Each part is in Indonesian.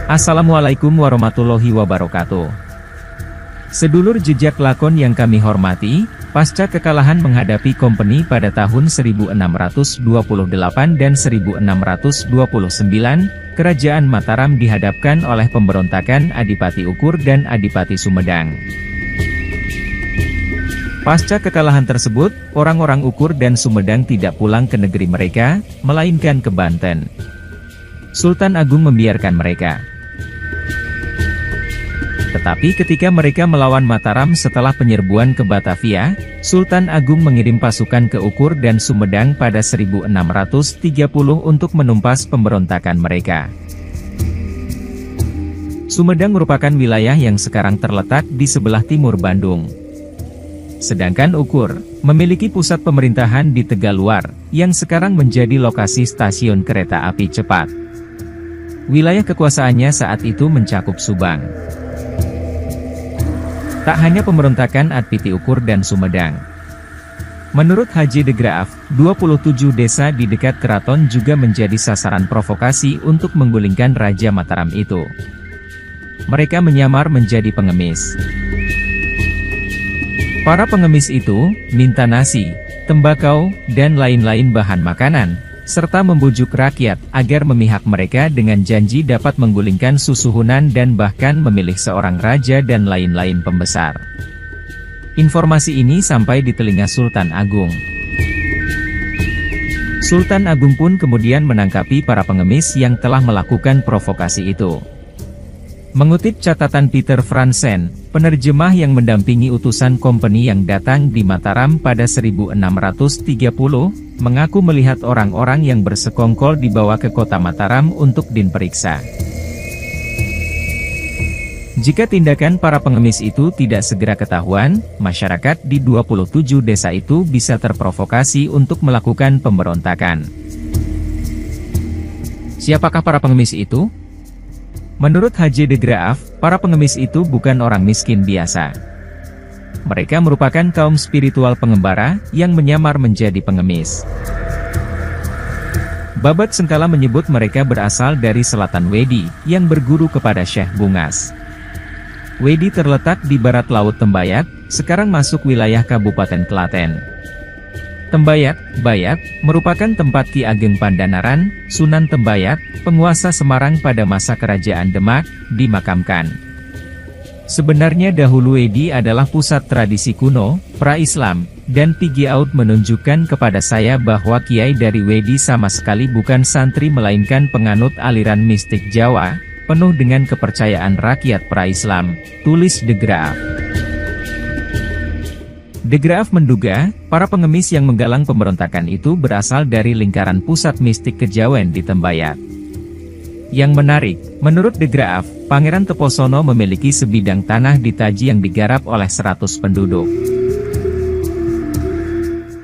Assalamualaikum warahmatullahi wabarakatuh. Sedulur jejak lakon yang kami hormati, pasca kekalahan menghadapi Kompeni pada tahun 1628 dan 1629, Kerajaan Mataram dihadapkan oleh pemberontakan Adipati Ukur dan Adipati Sumedang. Pasca kekalahan tersebut, orang-orang Ukur dan Sumedang tidak pulang ke negeri mereka, melainkan ke Banten. Sultan Agung membiarkan mereka. Tetapi ketika mereka melawan Mataram setelah penyerbuan ke Batavia, Sultan Agung mengirim pasukan ke Ukur dan Sumedang pada 1630 untuk menumpas pemberontakan mereka. Sumedang merupakan wilayah yang sekarang terletak di sebelah timur Bandung. Sedangkan Ukur memiliki pusat pemerintahan di Tegaluar, yang sekarang menjadi lokasi stasiun kereta api cepat. Wilayah kekuasaannya saat itu mencakup Subang. Tak hanya pemberontakan Adipati Ukur dan Sumedang. Menurut Haji de Graaf, 27 desa di dekat keraton juga menjadi sasaran provokasi untuk menggulingkan Raja Mataram itu. Mereka menyamar menjadi pengemis. Para pengemis itu minta nasi, tembakau, dan lain-lain bahan makanan, serta membujuk rakyat agar memihak mereka dengan janji dapat menggulingkan Susuhunan dan bahkan memilih seorang raja dan lain-lain pembesar. Informasi ini sampai di telinga Sultan Agung. Sultan Agung pun kemudian menangkapi para pengemis yang telah melakukan provokasi itu. Mengutip catatan Peter Franzen, penerjemah yang mendampingi utusan Kompeni yang datang di Mataram pada 1630, mengaku melihat orang-orang yang bersekongkol dibawa ke kota Mataram untuk diperiksa. Jika tindakan para pengemis itu tidak segera ketahuan, masyarakat di 27 desa itu bisa terprovokasi untuk melakukan pemberontakan. Siapakah para pengemis itu? Menurut Haji de Graaf, para pengemis itu bukan orang miskin biasa. Mereka merupakan kaum spiritual pengembara, yang menyamar menjadi pengemis. Babat Sengkala menyebut mereka berasal dari selatan Wedi, yang berguru kepada Syekh Bungas. Wedi terletak di barat Laut Tembayat, sekarang masuk wilayah Kabupaten Klaten. Tembayat, Bayat, merupakan tempat Ki Ageng Pandanaran, Sunan Tembayat, penguasa Semarang pada masa Kerajaan Demak, dimakamkan. Sebenarnya dahulu Wedi adalah pusat tradisi kuno, pra-Islam, dan Pigi Aud menunjukkan kepada saya bahwa Kiai dari Wedi sama sekali bukan santri melainkan penganut aliran mistik Jawa, penuh dengan kepercayaan rakyat pra-Islam, tulis de Graaf. De Graaf menduga, para pengemis yang menggalang pemberontakan itu berasal dari lingkaran pusat mistik kejawen di Tembayat. Yang menarik, menurut de Graaf, Pangeran Teposono memiliki sebidang tanah di Taji yang digarap oleh 100 penduduk.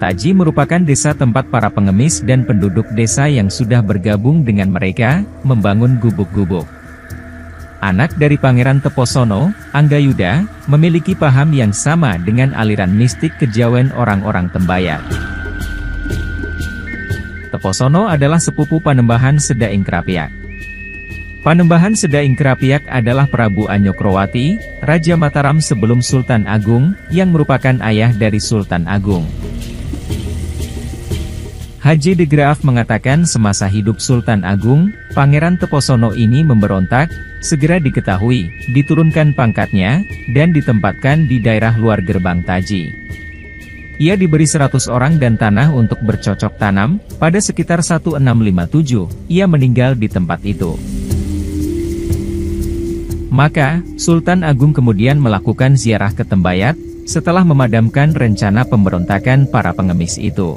Taji merupakan desa tempat para pengemis dan penduduk desa yang sudah bergabung dengan mereka, membangun gubuk-gubuk. Anak dari Pangeran Teposono, Anggayuda, memiliki paham yang sama dengan aliran mistik kejawen orang-orang Tembayat. Teposono adalah sepupu Panembahan Sedaing Krapiak. Panembahan Sedaing Krapiak adalah Prabu Anyokrowati, Raja Mataram sebelum Sultan Agung, yang merupakan ayah dari Sultan Agung. Haji de Graaf mengatakan semasa hidup Sultan Agung, Pangeran Teposono ini memberontak, segera diketahui, diturunkan pangkatnya, dan ditempatkan di daerah luar gerbang Taji. Ia diberi 100 orang dan tanah untuk bercocok tanam, pada sekitar 1657, ia meninggal di tempat itu. Maka, Sultan Agung kemudian melakukan ziarah ke Tembayat, setelah memadamkan rencana pemberontakan para pengemis itu.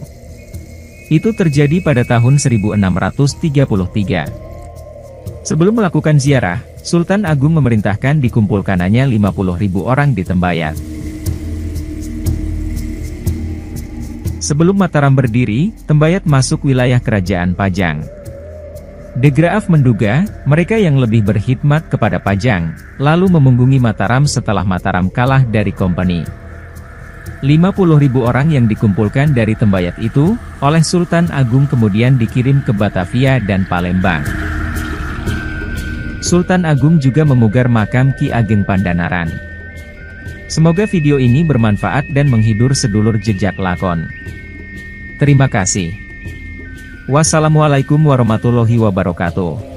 Itu terjadi pada tahun 1633. Sebelum melakukan ziarah, Sultan Agung memerintahkan dikumpulkannya 50.000 orang di Tembayat. Sebelum Mataram berdiri, Tembayat masuk wilayah Kerajaan Pajang. De Graaf menduga, mereka yang lebih berkhidmat kepada Pajang, lalu memunggungi Mataram setelah Mataram kalah dari Kompeni. 50.000 orang yang dikumpulkan dari Tembayat itu, oleh Sultan Agung kemudian dikirim ke Batavia dan Palembang. Sultan Agung juga memugar makam Ki Ageng Pandanaran. Semoga video ini bermanfaat dan menghibur sedulur jejak lakon. Terima kasih. Wassalamualaikum warahmatullahi wabarakatuh.